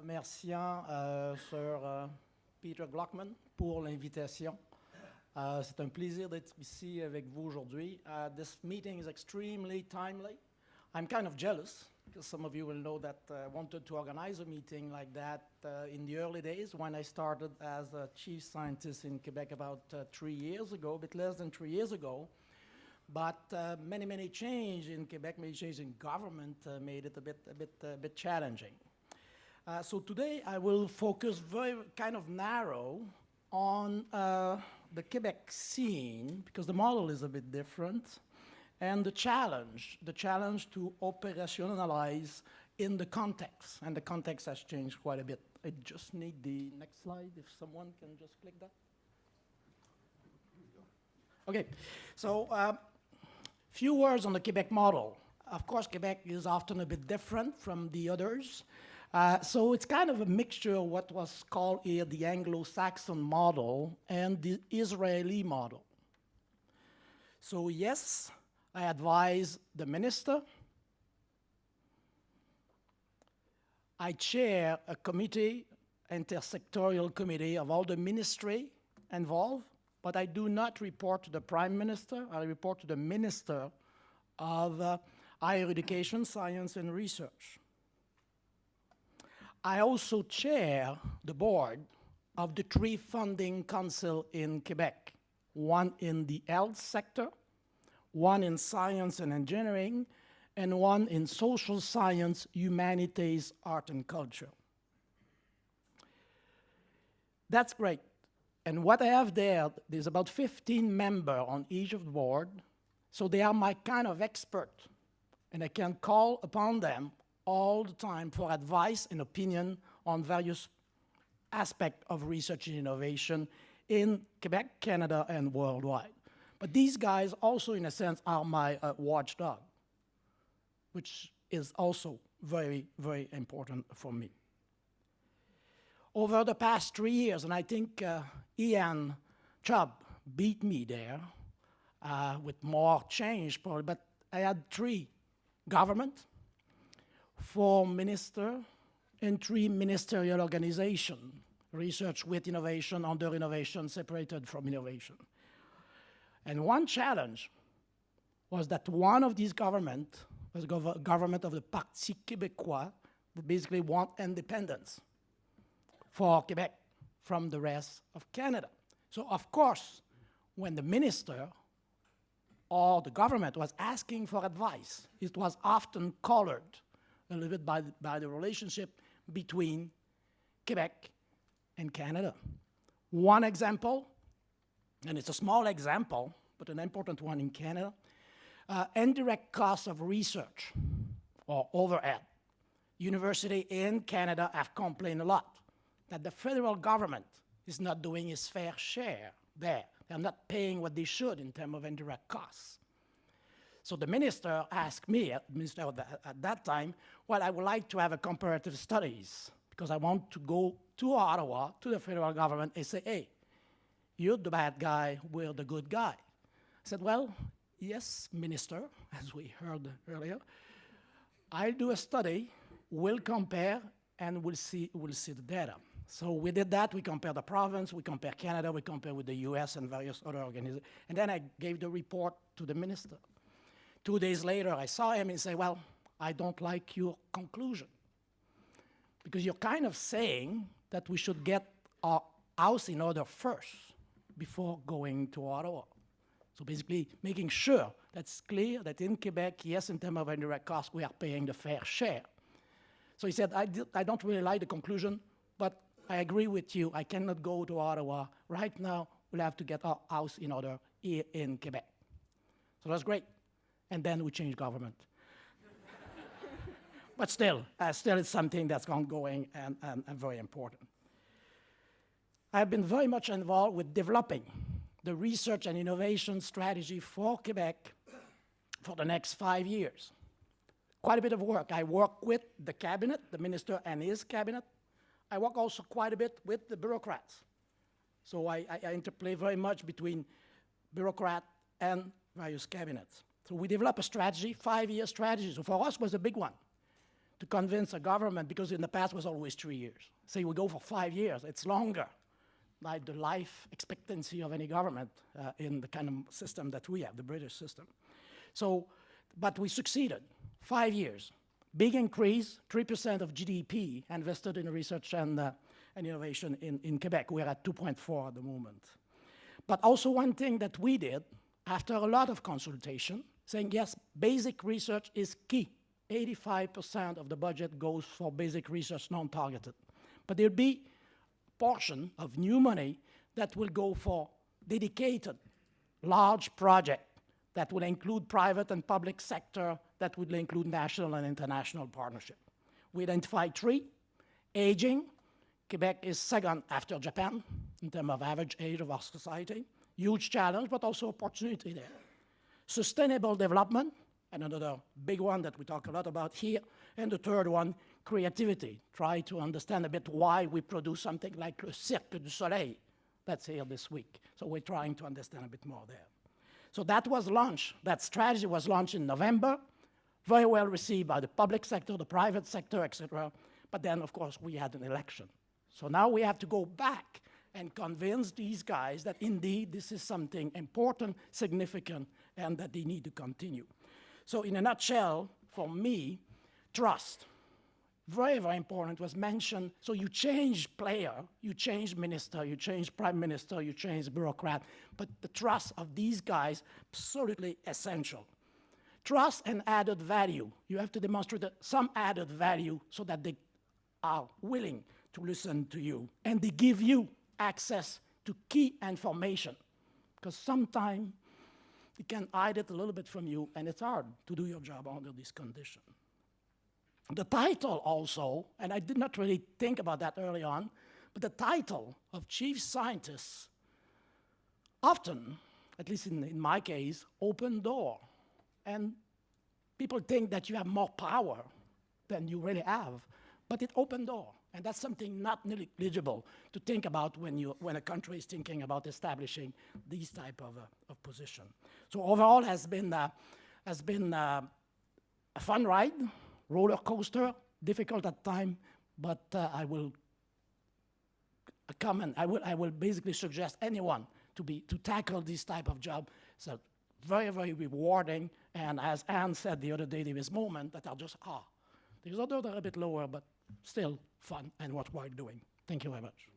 remerciant Sir Peter Glockman pour l'invitation. C'est un plaisir d'être ici avec vous aujourd'hui. This meeting is extremely timely. I'm kind of jealous, because some of you will know that I wanted to organize a meeting like that in the early days when I started as a chief scientist in Quebec about 3 years ago, a bit less than 3 years ago. But many change in Quebec, many change in government made it a bit challenging. So today I will focus very kind of narrow on the Quebec scene, because the model is a bit different, and the challenge to operationalize in the context, and the context has changed quite a bit. I just need the next slide, if someone can just click that. Okay, so few words on the Quebec model. Of course, Quebec is often a bit different from the others. So it's kind of a mixture of what was called here the Anglo-Saxon model and the Israeli model. So yes, I advise the minister. I chair a committee, intersectorial committee of all the ministry involved, but I do not report to the Prime Minister. I report to the Minister of Higher Education, Science and Research. I also chair the board of the 3 funding councils in Quebec, one in the health sector, one in science and engineering, and one in social science, humanities, art and culture. That's great. And what I have there's about 15 members on each of the board, so they are my kind of expert, and I can call upon them all the time for advice and opinion on various aspects of research and innovation in Quebec, Canada, and worldwide. But these guys also, in a sense, are my watchdog, which is also very important for me. Over the past 3 years, and I think Ian Chubb beat me there with more change probably, but I had 3 government, 4 minister, and 3 ministerial organizations, research with innovation, under innovation, separated from innovation. And one challenge was that one of these governments was government of the Parti Québécois, that basically want independence for Quebec from the rest of Canada. So of course, when the minister or the government was asking for advice, it was often colored a little bit by the relationship between Quebec and Canada. One example, and it's a small example, but an important one in Canada, indirect costs of research or overhead. University in Canada have complained a lot that the federal government is not doing its fair share there. They're not paying what they should in terms of indirect costs. So the minister asked me, at that time, well, I would like to have a comparative studies because I want to go to Ottawa, to the federal government, and say, hey, you're the bad guy, we're the good guy. I said, well, yes, minister, as we heard earlier, I'll do a study, we'll compare, and we'll see the data. So we did that. We compared the province, we compared Canada, we compared with the US and various other organizations. And then I gave the report to the minister. 2 days later, I saw him and say, well, I don't like your conclusion. Because you're kind of saying that we should get our house in order first before going to Ottawa. So basically making sure that's clear that in Quebec, yes, in terms of indirect costs, we are paying the fair share. So he said, I don't really like the conclusion, but I agree with you. I cannot go to Ottawa. Right now, we'll have to get our house in order here in Quebec. So that's great. And then we changed government. But still it's something that's ongoing and very important. I've been very much involved with developing the research and innovation strategy for Quebec for the next 5 years. Quite a bit of work. I work with the cabinet, the minister and his cabinet. I work also quite a bit with the bureaucrats. So I interplay very much between bureaucrat and various cabinets. So we developed a strategy, 5-year strategy. So for us, it was a big one, to convince a government, because in the past it was always 3 years. Say we go for 5 years, it's longer, like the life expectancy of any government in the kind of system that we have, the British system. So, but we succeeded, 5 years. Big increase, 3% of GDP invested in research and innovation in Quebec. We're at 2.4 at the moment. But also one thing that we did, after a lot of consultation, saying, yes, basic research is key. 85% of the budget goes for basic research, non-targeted. But there'll be a portion of new money that will go for dedicated, large project that will include private and public sector, that will include national and international partnership. We identified 3. Aging. Quebec is second after Japan in terms of average age of our society. Huge challenge, but also opportunity there. Sustainable development, and another big one that we talk a lot about here. And the third one, creativity. Try to understand a bit why we produce something like Le Cirque du Soleil that's here this week. So we're trying to understand a bit more there. So that was launched, that strategy was launched in November, very well received by the public sector, the private sector, etc. But then, of course, we had an election. So now we have to go back and convince these guys that indeed this is something important, significant, and that they need to continue. So in a nutshell, for me, trust, very, very important, was mentioned. So you change player, you change minister, you change prime minister, you change bureaucrat, but the trust of these guys, absolutely essential. Trust and added value. You have to demonstrate some added value so that they are willing to listen to you, and they give you access to key information, because sometimes it can hide it a little bit from you, and it's hard to do your job under this condition. The title also, and I did not really think about that early on, but the title of chief scientist often, at least in my case, open door. And people think that you have more power than you really have, but it opened door. And that's something not negligible to think about when a country is thinking about establishing these type of position. So overall has been a fun ride, roller coaster, difficult at times, but I will basically suggest anyone to tackle this type of job. So very, very rewarding, and as Anne said the other day, there is moments that are just, there's others that are a bit lower, but still fun and worthwhile doing. Thank you very much.